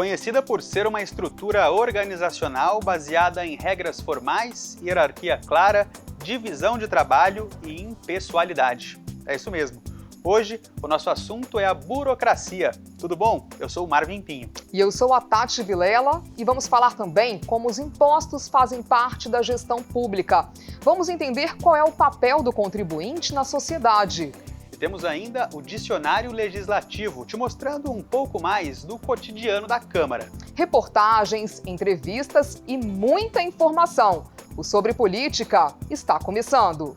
Conhecida por ser uma estrutura organizacional baseada em regras formais, hierarquia clara, divisão de trabalho e impessoalidade. É isso mesmo. Hoje, o nosso assunto é a burocracia. Tudo bom? Eu sou o Marvin Pinho. E eu sou a Tati Vilela e vamos falar também como os impostos fazem parte da gestão pública. Vamos entender qual é o papel do contribuinte na sociedade. E temos ainda o Dicionário Legislativo, te mostrando um pouco mais do cotidiano da Câmara. Reportagens, entrevistas e muita informação. O Sobre Política está começando.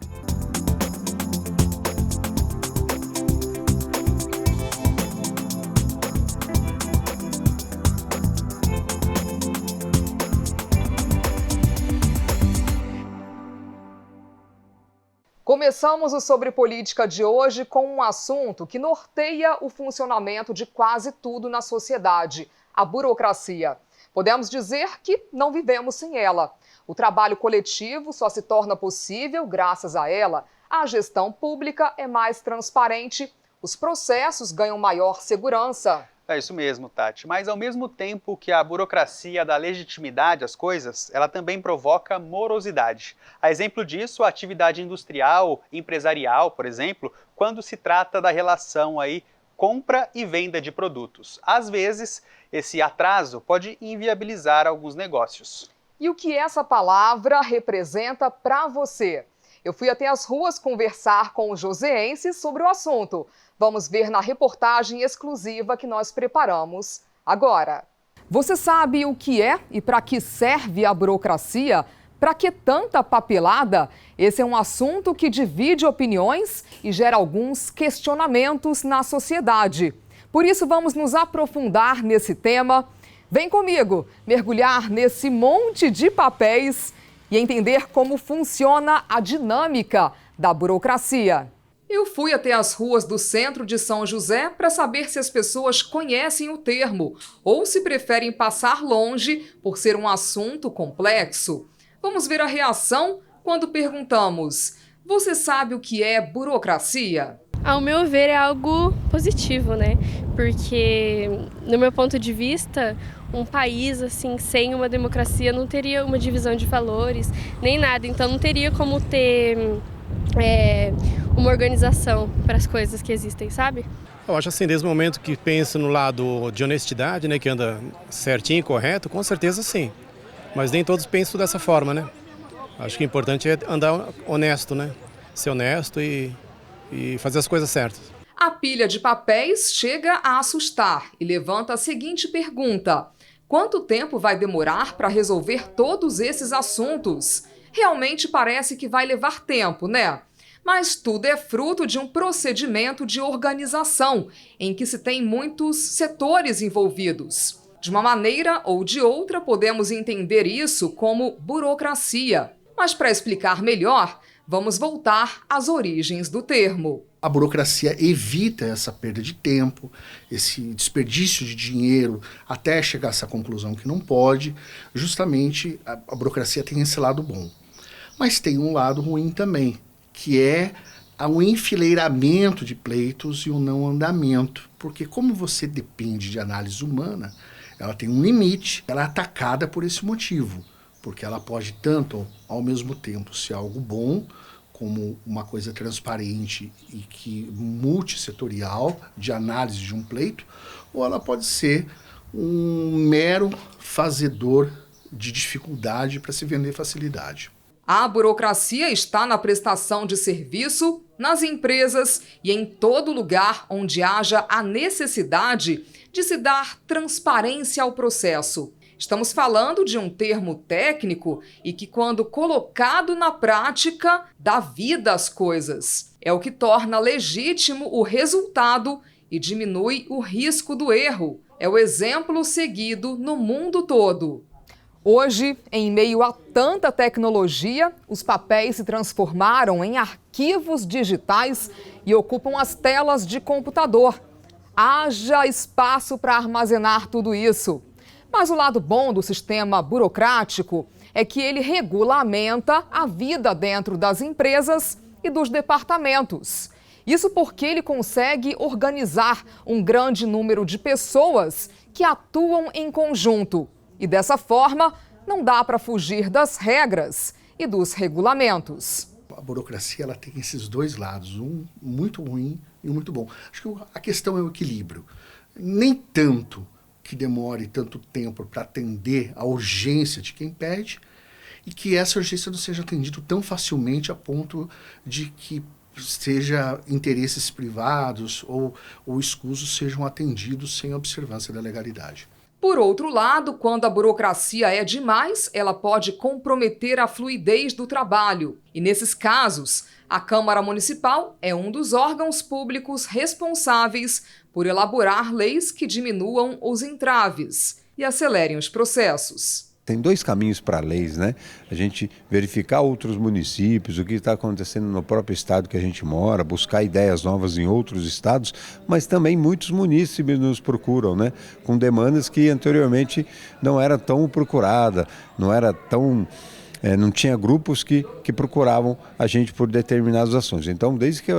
Começamos o Sobre Política de hoje com um assunto que norteia o funcionamento de quase tudo na sociedade, a burocracia. Podemos dizer que não vivemos sem ela. O trabalho coletivo só se torna possível graças a ela. A gestão pública é mais transparente, os processos ganham maior segurança. É isso mesmo, Tati. Mas ao mesmo tempo que a burocracia dá legitimidade às coisas, ela também provoca morosidade. A exemplo disso, a atividade industrial, empresarial, por exemplo, quando se trata da relação aí compra e venda de produtos. Às vezes, esse atraso pode inviabilizar alguns negócios. E o que essa palavra representa para você? Eu fui até as ruas conversar com os joseenses sobre o assunto. Vamos ver na reportagem exclusiva que nós preparamos agora. Você sabe o que é e para que serve a burocracia? Para que tanta papelada? Esse é um assunto que divide opiniões e gera alguns questionamentos na sociedade. Por isso, vamos nos aprofundar nesse tema. Vem comigo mergulhar nesse monte de papéis e entender como funciona a dinâmica da burocracia. Eu fui até as ruas do centro de São José para saber se as pessoas conhecem o termo ou se preferem passar longe por ser um assunto complexo. Vamos ver a reação quando perguntamos: você sabe o que é burocracia? Ao meu ver, é algo positivo, né? Porque, no meu ponto de vista, um país assim sem uma democracia não teria uma divisão de valores, nem nada. Então não teria como ter uma organização para as coisas que existem, sabe? Eu acho assim, desde o momento que pensa no lado de honestidade, né, que anda certinho e correto, com certeza sim. Mas nem todos pensam dessa forma, né? Acho que o importante é andar honesto, né? Ser honesto e fazer as coisas certas. A pilha de papéis chega a assustar e levanta a seguinte pergunta: quanto tempo vai demorar para resolver todos esses assuntos? Realmente parece que vai levar tempo, né? Mas tudo é fruto de um procedimento de organização, em que se tem muitos setores envolvidos. De uma maneira ou de outra, podemos entender isso como burocracia. Mas para explicar melhor, vamos voltar às origens do termo. A burocracia evita essa perda de tempo, esse desperdício de dinheiro até chegar a essa conclusão que não pode. Justamente a burocracia tem esse lado bom. Mas tem um lado ruim também, que é o enfileiramento de pleitos e o não andamento. Porque como você depende de análise humana, ela tem um limite, ela é atacada por esse motivo. Porque ela pode tanto, ao mesmo tempo, ser algo bom, como uma coisa transparente e que multissetorial de análise de um pleito, ou ela pode ser um mero fazedor de dificuldade para se vender facilidade. A burocracia está na prestação de serviço, nas empresas e em todo lugar onde haja a necessidade de se dar transparência ao processo. Estamos falando de um termo técnico e que, quando colocado na prática, dá vida às coisas. É o que torna legítimo o resultado e diminui o risco do erro. É o exemplo seguido no mundo todo. Hoje, em meio a tanta tecnologia, os papéis se transformaram em arquivos digitais e ocupam as telas de computador. Haja espaço para armazenar tudo isso. Mas o lado bom do sistema burocrático é que ele regulamenta a vida dentro das empresas e dos departamentos. Isso porque ele consegue organizar um grande número de pessoas que atuam em conjunto. E dessa forma, não dá para fugir das regras e dos regulamentos. A burocracia ela tem esses dois lados, um muito ruim e um muito bom. Acho que a questão é o equilíbrio. Nem tanto que demore tanto tempo para atender a urgência de quem pede e que essa urgência não seja atendida tão facilmente a ponto de que seja interesses privados ou escusos sejam atendidos sem observância da legalidade. Por outro lado, quando a burocracia é demais, ela pode comprometer a fluidez do trabalho. E nesses casos, a Câmara Municipal é um dos órgãos públicos responsáveis por elaborar leis que diminuam os entraves e acelerem os processos. Tem dois caminhos para leis, né? A gente verificar outros municípios, o que está acontecendo no próprio estado que a gente mora, buscar ideias novas em outros estados, mas também muitos munícipes nos procuram, né? Com demandas que anteriormente não era tão procurada, não era tão... não tinha grupos que procuravam a gente por determinadas ações. Então, desde que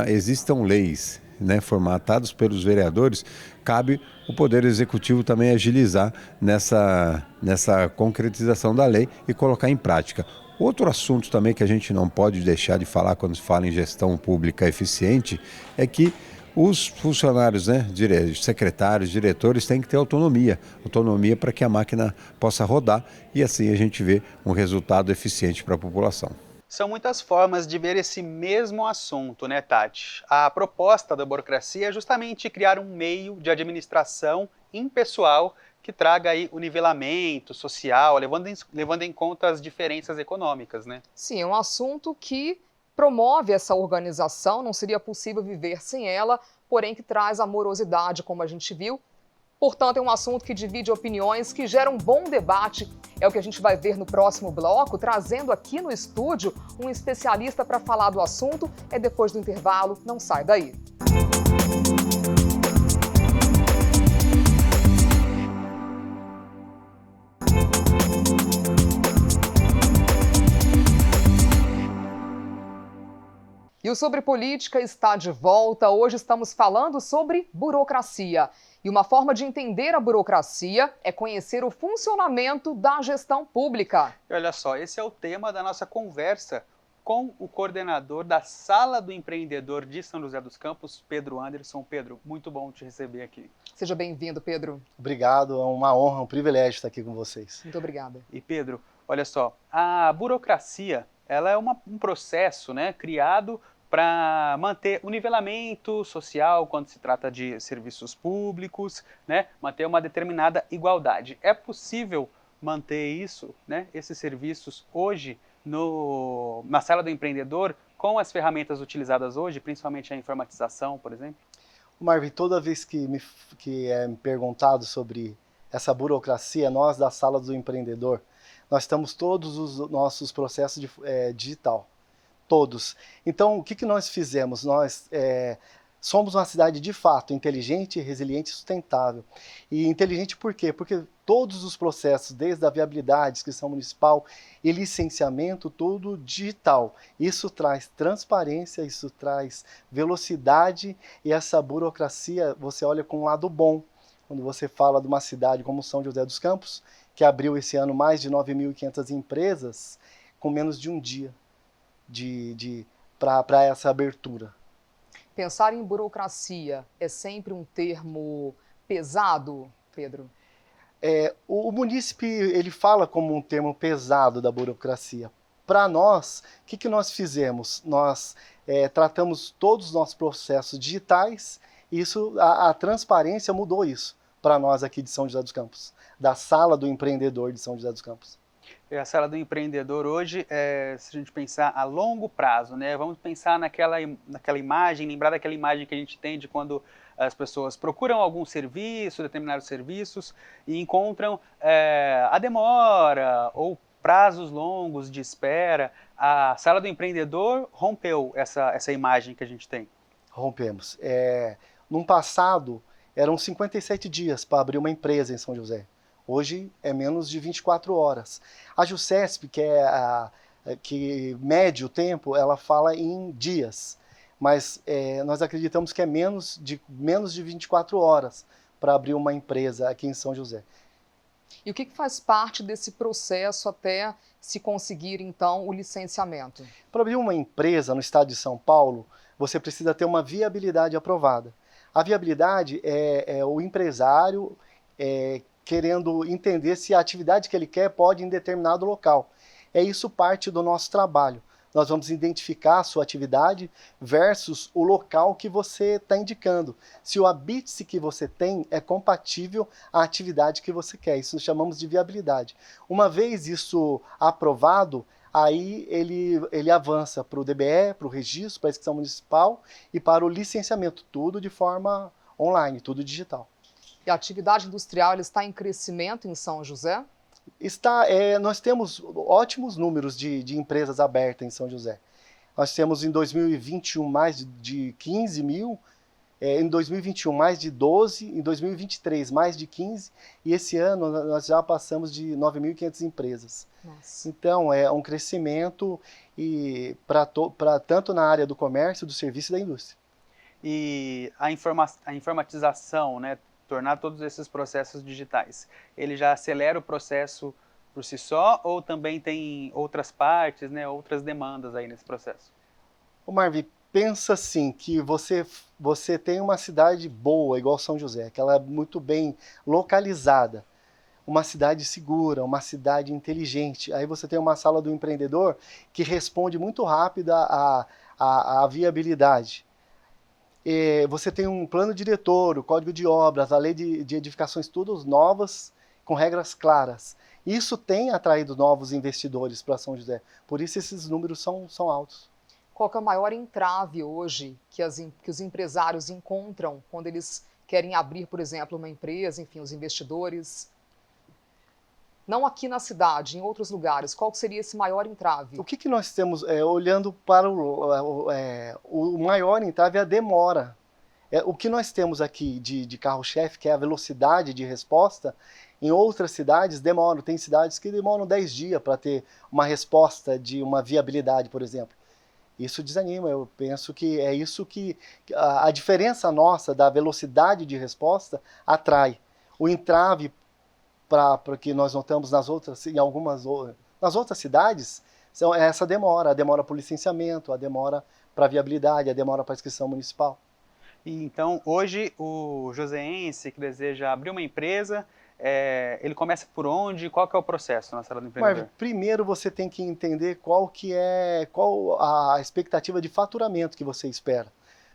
existam leis, né, formatados pelos vereadores, cabe o Poder Executivo também agilizar nessa concretização da lei e colocar em prática. Outro assunto também que a gente não pode deixar de falar quando se fala em gestão pública eficiente é que os funcionários, né, secretários, diretores, têm que ter autonomia para que a máquina possa rodar e assim a gente vê um resultado eficiente para a população. São muitas formas de ver esse mesmo assunto, né, Tati? A proposta da burocracia é justamente criar um meio de administração impessoal que traga aí o nivelamento social, levando em conta as diferenças econômicas, né? Sim, é um assunto que promove essa organização, não seria possível viver sem ela, porém que traz amorosidade, como a gente viu. Portanto, é um assunto que divide opiniões, que gera um bom debate. É o que a gente vai ver no próximo bloco, trazendo aqui no estúdio um especialista para falar do assunto. É depois do intervalo, não sai daí. E o Sobre Política está de volta. Hoje estamos falando sobre burocracia. E uma forma de entender a burocracia é conhecer o funcionamento da gestão pública. E olha só, esse é o tema da nossa conversa com o coordenador da Sala do Empreendedor de São José dos Campos, Pedro Anderson. Pedro, muito bom te receber aqui. Seja bem-vindo, Pedro. Obrigado, é uma honra, um privilégio estar aqui com vocês. Muito obrigada. E Pedro, olha só, a burocracia, ela é um processo, né, criado para manter o nivelamento social quando se trata de serviços públicos, né, manter uma determinada igualdade. É possível manter isso, né, esses serviços hoje na Sala do Empreendedor com as ferramentas utilizadas hoje, principalmente a informatização, por exemplo? Marvin, toda vez que é me perguntado sobre essa burocracia, nós da Sala do Empreendedor, nós estamos todos os nossos processos digital. Todos. Então, o que nós fizemos? Nós somos uma cidade de fato inteligente, resiliente e sustentável. E inteligente por quê? Porque todos os processos, desde a viabilidade, inscrição municipal e licenciamento, tudo digital. Isso traz transparência, isso traz velocidade e essa burocracia, você olha com um lado bom. Quando você fala de uma cidade como São José dos Campos, que abriu esse ano mais de 9.500 empresas, com menos de um dia para essa abertura. Pensar em burocracia é sempre um termo pesado, Pedro? O munícipe ele fala como um termo pesado da burocracia. Para nós, o que nós fizemos? Nós tratamos todos os nossos processos digitais, e a transparência mudou isso para nós aqui de São José dos Campos, da Sala do Empreendedor de São José dos Campos. A Sala do Empreendedor hoje, se a gente pensar a longo prazo, né? Vamos pensar naquela imagem, lembrar daquela imagem que a gente tem de quando as pessoas procuram algum serviço, determinados serviços, e encontram a demora ou prazos longos de espera. A Sala do Empreendedor rompeu essa imagem que a gente tem. Rompemos. No passado, eram 57 dias para abrir uma empresa em São José. Hoje é menos de 24 horas. A JUSESP, que mede o tempo, ela fala em dias. mas nós acreditamos que é menos de 24 horas para abrir uma empresa aqui em São José. E o que faz parte desse processo até se conseguir, então, o licenciamento? Para abrir uma empresa no estado de São Paulo, você precisa ter uma viabilidade aprovada. A viabilidade é o empresário querendo entender se a atividade que ele quer pode ir em determinado local. Isso parte do nosso trabalho. Nós vamos identificar a sua atividade versus o local que você está indicando. Se o habite que você tem é compatível à atividade que você quer. Isso chamamos de viabilidade. Uma vez isso aprovado, aí ele avança para o DBE, para o registro, para a inscrição municipal e para o licenciamento. Tudo de forma online, tudo digital. E a atividade industrial está em crescimento em São José? Nós temos ótimos números de empresas abertas em São José. Nós temos em 2021 mais de 15 mil, em 2021 mais de 12, em 2023 mais de 15, e esse ano nós já passamos de 9.500 empresas. Nossa. Então é um crescimento tanto na área do comércio, do serviço e da indústria. E a informatização, né? Tornar todos esses processos digitais, ele já acelera o processo por si só ou também tem outras partes, né, outras demandas aí nesse processo? Ô Marvi, pensa assim, que você tem uma cidade boa, igual São José, que ela é muito bem localizada, uma cidade segura, uma cidade inteligente. Aí você tem uma sala do empreendedor que responde muito rápido à viabilidade. Você tem um plano diretor, o código de obras, a lei de edificações, todas novas, com regras claras. Isso tem atraído novos investidores para São José, por isso esses números são altos. Qual que é o maior entrave hoje que os empresários encontram quando eles querem abrir, por exemplo, uma empresa, enfim, os investidores? Não aqui na cidade, em outros lugares, qual seria esse maior entrave? O que nós temos, olhando para o maior entrave é a demora. O que nós temos aqui de carro-chefe, que é a velocidade de resposta, em outras cidades demoram. Tem cidades que demoram 10 dias para ter uma resposta de uma viabilidade, por exemplo. Isso desanima, eu penso que é isso que a diferença nossa da velocidade de resposta atrai. O entrave para que nós notamos nas outras cidades, é essa demora, a demora para o licenciamento, a demora para a viabilidade, a demora para a inscrição municipal. E então, hoje, o joseense que deseja abrir uma empresa, ele começa por onde? Qual que é o processo na sala do empreendedor? Mas, primeiro você tem que entender qual a expectativa de faturamento que você espera.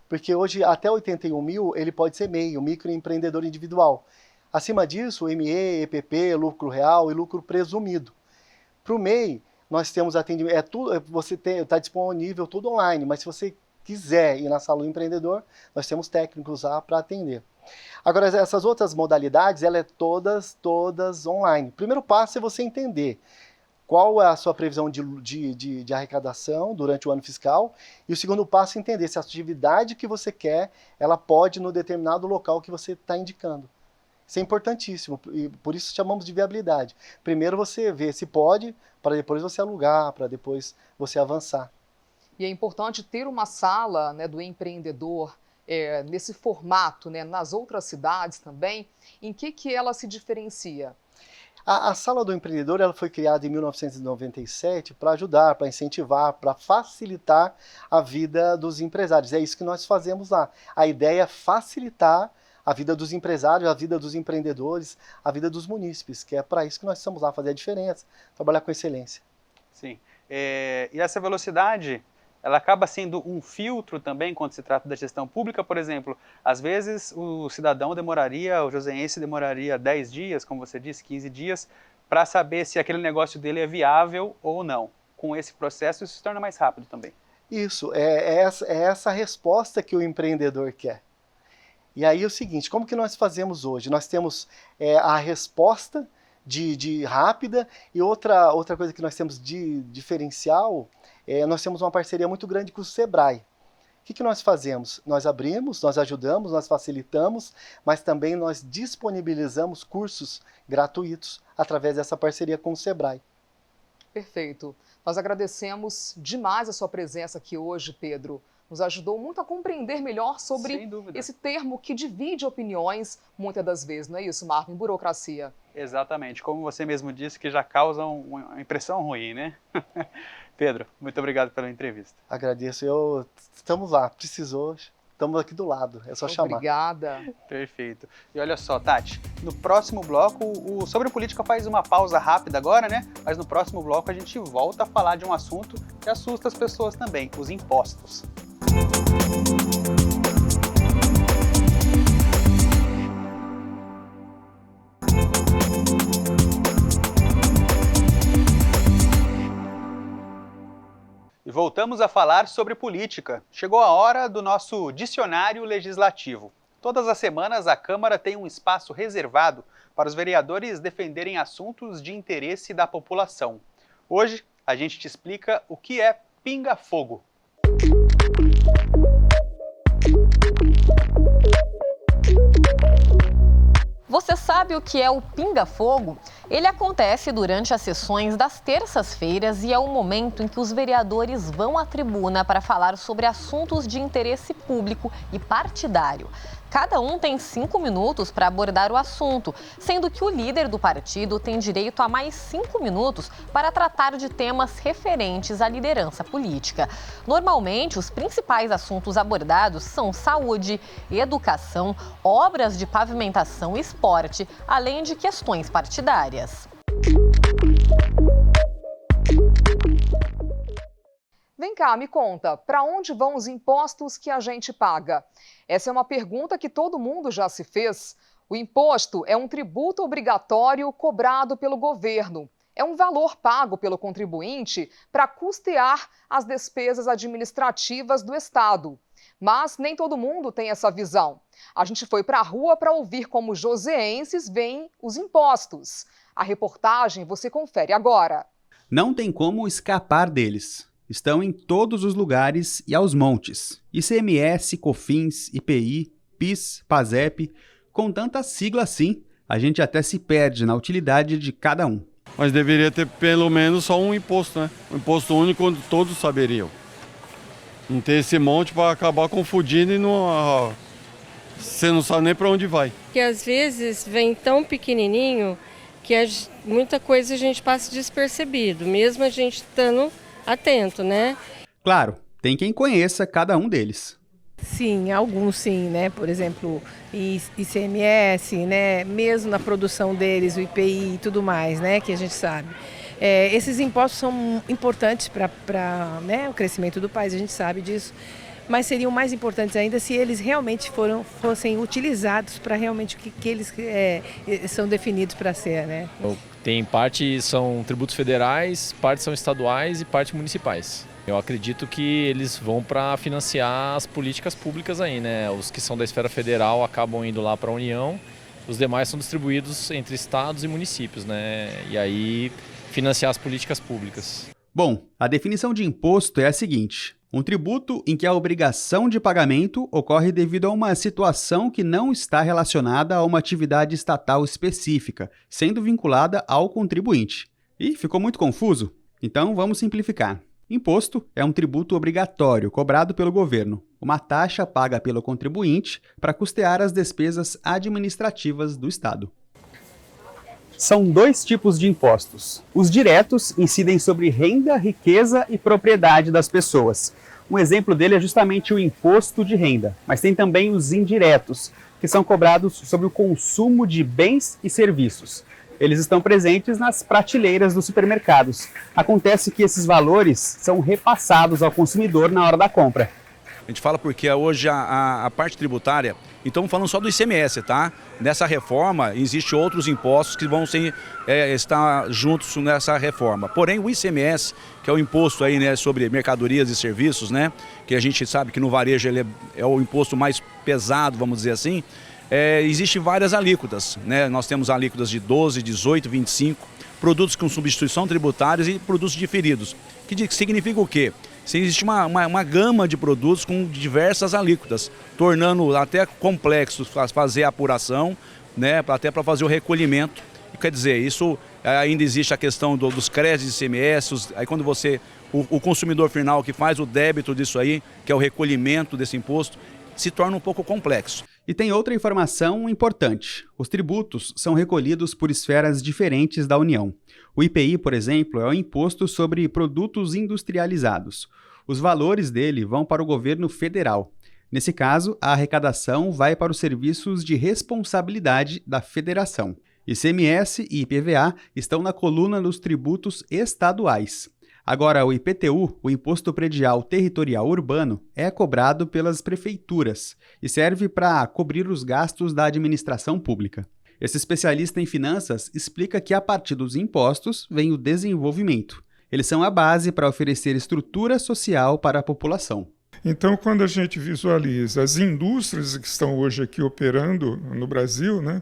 Porque hoje, até 81 mil, ele pode ser MEI, microempreendedor individual. Acima disso, ME, EPP, lucro real e lucro presumido. Para o MEI, nós temos atendimento, você está disponível tudo online, mas se você quiser ir na sala do empreendedor, nós temos técnicos lá para atender. Agora, essas outras modalidades, elas todas online. O primeiro passo é você entender qual é a sua previsão de arrecadação durante o ano fiscal, e o segundo passo é entender se a atividade que você quer, ela pode no determinado local que você está indicando. Isso é importantíssimo, e por isso chamamos de viabilidade. Primeiro você vê se pode, para depois você alugar, para depois você avançar. E é importante ter uma sala, né, do empreendedor nesse formato, né, nas outras cidades também. Em que ela se diferencia? A sala do empreendedor ela foi criada em 1997 para ajudar, para incentivar, para facilitar a vida dos empresários. É isso que nós fazemos lá. A ideia é facilitar a vida dos empresários, a vida dos empreendedores, a vida dos munícipes, que é para isso que nós estamos lá, fazer a diferença, trabalhar com excelência. Sim. E essa velocidade, ela acaba sendo um filtro também quando se trata da gestão pública, por exemplo. Às vezes o cidadão o joseense demoraria 10 dias, como você disse, 15 dias, para saber se aquele negócio dele é viável ou não. Com esse processo, isso se torna mais rápido também. Isso, é essa resposta que o empreendedor quer. E aí é o seguinte, como que nós fazemos hoje? Nós temos a resposta rápida e outra coisa que nós temos de diferencial, nós temos uma parceria muito grande com o Sebrae. O que nós fazemos? Nós abrimos, nós ajudamos, nós facilitamos, mas também nós disponibilizamos cursos gratuitos através dessa parceria com o Sebrae. Perfeito. Nós agradecemos demais a sua presença aqui hoje, Pedro, nos ajudou muito a compreender melhor sobre esse termo que divide opiniões, muitas das vezes, não é isso, Marvin? Burocracia. Exatamente, como você mesmo disse, que já causa uma impressão ruim, né? Pedro, muito obrigado pela entrevista. Agradeço, estamos lá, precisou, estamos aqui do lado, é só chamar. Obrigada. Perfeito. E olha só, Tati, no próximo bloco, o Sobre Política faz uma pausa rápida agora, né? Mas no próximo bloco a gente volta a falar de um assunto que assusta as pessoas também, os impostos. E voltamos a falar sobre política. Chegou a hora do nosso dicionário legislativo. Todas as semanas a Câmara tem um espaço reservado para os vereadores defenderem assuntos de interesse da população. Hoje a gente te explica o que é pinga-fogo. Você sabe o que é o pinga-fogo? Ele acontece durante as sessões das terças-feiras e é o momento em que os vereadores vão à tribuna para falar sobre assuntos de interesse público e partidário. Cada um tem 5 minutos para abordar o assunto, sendo que o líder do partido tem direito a mais 5 minutos para tratar de temas referentes à liderança política. Normalmente, os principais assuntos abordados são saúde, educação, obras de pavimentação e esporte, além de questões partidárias. Vem cá, me conta, para onde vão os impostos que a gente paga? Essa é uma pergunta que todo mundo já se fez. O imposto é um tributo obrigatório cobrado pelo governo. É um valor pago pelo contribuinte para custear as despesas administrativas do Estado. Mas nem todo mundo tem essa visão. A gente foi para a rua para ouvir como joseenses veem os impostos. A reportagem você confere agora. Não tem como escapar deles. Estão em todos os lugares e aos montes. ICMS, COFINS, IPI, PIS, PASEP. Com tanta sigla assim, a gente até se perde na utilidade de cada um. Mas deveria ter pelo menos só um imposto, né? Um imposto único onde todos saberiam. Não ter esse monte para acabar confundindo e não, você não sabe nem para onde vai. Que às vezes vem tão pequenininho que muita coisa a gente passa despercebido, mesmo a gente estando atento, né? Claro, tem quem conheça cada um deles. Sim, alguns sim, né? Por exemplo, ICMS, né? Mesmo na produção deles, o IPI e tudo mais, né? Que a gente sabe. Esses impostos são importantes para né, o crescimento do país, a gente sabe disso. Mas seriam mais importantes ainda se eles realmente fossem utilizados para realmente o que eles são definidos para ser, né? Tem parte são tributos federais, parte são estaduais e parte municipais. Eu acredito que eles vão para financiar as políticas públicas aí, né? Os que são da esfera federal acabam indo lá para a União, os demais são distribuídos entre estados e municípios, né? E aí financiar as políticas públicas. Bom, a definição de imposto é a seguinte: um tributo em que a obrigação de pagamento ocorre devido a uma situação que não está relacionada a uma atividade estatal específica, sendo vinculada ao contribuinte. Ih, ficou muito confuso? Então vamos simplificar. Imposto é um tributo obrigatório cobrado pelo governo, uma taxa paga pelo contribuinte para custear as despesas administrativas do Estado. São dois tipos de impostos. Os diretos incidem sobre renda, riqueza e propriedade das pessoas. Um exemplo dele é justamente o imposto de renda, mas tem também os indiretos, que são cobrados sobre o consumo de bens e serviços. Eles estão presentes nas prateleiras dos supermercados. Acontece que esses valores são repassados ao consumidor na hora da compra. A gente fala porque hoje a parte tributária, então falando só do ICMS, tá? Nessa reforma, existem outros impostos que vão estar juntos nessa reforma. Porém, o ICMS, que é o imposto aí, né, sobre mercadorias e serviços, né? Que a gente sabe que no varejo ele é o imposto mais pesado, vamos dizer assim. Existem várias alíquotas, né? Nós temos alíquotas de 12, 18, 25, produtos com substituição tributárias e produtos diferidos. Que significa o quê? Existe uma gama de produtos com diversas alíquotas, tornando até complexo fazer a apuração, né, até para fazer o recolhimento Quer dizer, isso ainda existe a questão dos créditos de ICMS, aí quando o consumidor final que faz o débito disso aí, que é o recolhimento desse imposto, se torna um pouco complexo. E tem outra informação importante. Os tributos são recolhidos por esferas diferentes da União. O IPI, por exemplo, é o Imposto sobre Produtos Industrializados. Os valores dele vão para o governo federal. Nesse caso, a arrecadação vai para os serviços de responsabilidade da federação. ICMS e IPVA estão na coluna dos tributos estaduais. Agora, o IPTU, o Imposto Predial Territorial Urbano, é cobrado pelas prefeituras e serve para cobrir os gastos da administração pública. Esse especialista em finanças explica que a partir dos impostos vem o desenvolvimento. Eles são a base para oferecer estrutura social para a população. Então, quando a gente visualiza as indústrias que estão hoje aqui operando no Brasil, né,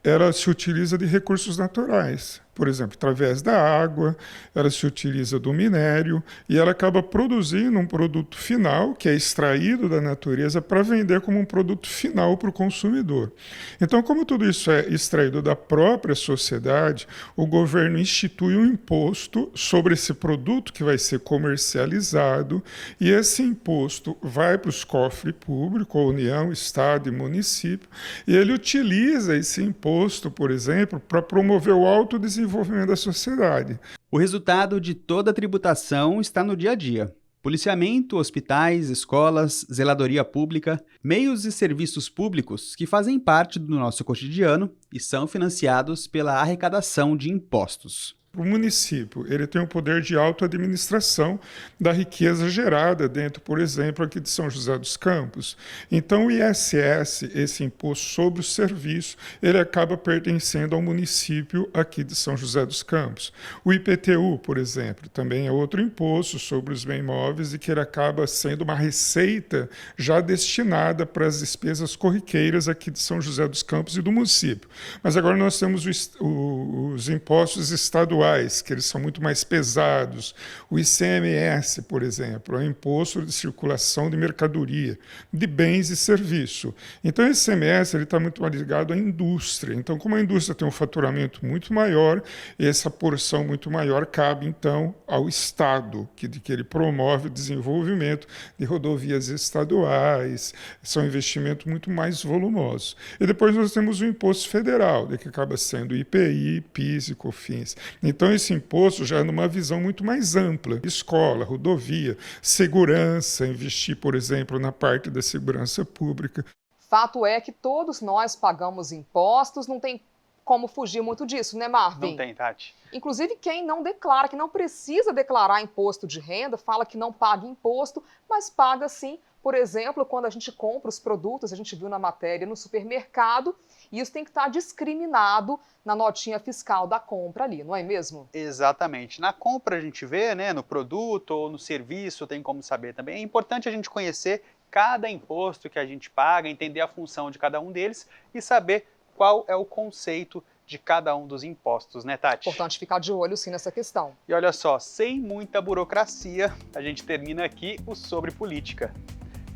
ela se utiliza de recursos naturais. Por exemplo, através da água, ela se utiliza do minério e ela acaba produzindo um produto final que é extraído da natureza para vender como um produto final para o consumidor. Então, como tudo isso é extraído da própria sociedade, o governo institui um imposto sobre esse produto que vai ser comercializado e esse imposto vai para os cofres públicos, União, Estado e município, e ele utiliza esse imposto, por exemplo, para promover o autodesenvolvimento da sociedade. O resultado de toda a tributação está no dia a dia. Policiamento, hospitais, escolas, zeladoria pública, meios e serviços públicos que fazem parte do nosso cotidiano e são financiados pela arrecadação de impostos. O município ele tem o poder de autoadministração da riqueza gerada dentro, por exemplo, aqui de São José dos Campos. Então, o ISS, esse imposto sobre o serviço, ele acaba pertencendo ao município aqui de São José dos Campos. O IPTU, por exemplo, também é outro imposto sobre os bens móveis e que ele acaba sendo uma receita já destinada para as despesas corriqueiras aqui de São José dos Campos e do município. Mas agora nós temos os impostos estaduais, que eles são muito mais pesados. O ICMS, por exemplo, é um imposto de circulação de mercadoria, de bens e serviços. Então, esse ICMS está muito mais ligado à indústria. Então, como a indústria tem um faturamento muito maior, essa porção muito maior cabe, então, ao Estado, que ele promove o desenvolvimento de rodovias estaduais, são investimentos muito mais volumosos. E depois nós temos o imposto federal, que acaba sendo IPI, PIS e COFINS. Então, esse imposto já é numa visão muito mais ampla. Escola, rodovia, segurança, investir, por exemplo, na parte da segurança pública. Fato é que todos nós pagamos impostos, não tem como fugir muito disso, né, Marvin? Não tem, Tati. Inclusive, quem não declara, que não precisa declarar imposto de renda, fala que não paga imposto, mas paga sim. Por exemplo, quando a gente compra os produtos, a gente viu na matéria no supermercado, e isso tem que estar discriminado na notinha fiscal da compra ali, não é mesmo? Exatamente. Na compra a gente vê, né, no produto ou no serviço, tem como saber também. É importante a gente conhecer cada imposto que a gente paga, entender a função de cada um deles e saber qual é o conceito de cada um dos impostos, né, Tati? Importante ficar de olho, sim, nessa questão. E olha só, sem muita burocracia, a gente termina aqui o Sobre Política.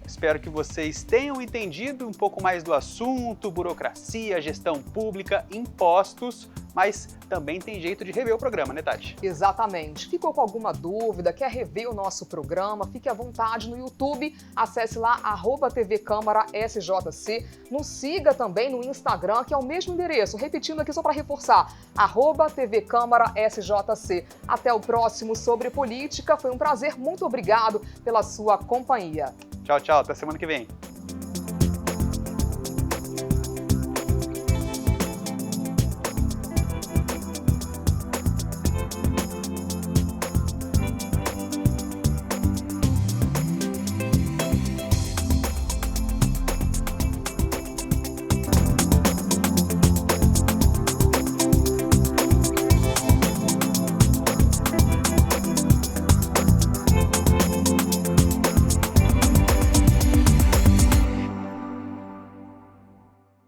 Espero que vocês tenham entendido um pouco mais do assunto, burocracia, gestão pública, impostos, mas também tem jeito de rever o programa, né, Tati? Exatamente. Ficou com alguma dúvida, quer rever o nosso programa? Fique à vontade no YouTube, acesse lá @TV Câmara SJC, nos siga também no Instagram, que é o mesmo endereço, repetindo aqui só para reforçar, @TV Câmara SJC. Até o próximo Sobre Política, foi um prazer, muito obrigado pela sua companhia. Tchau, tchau, até semana que vem.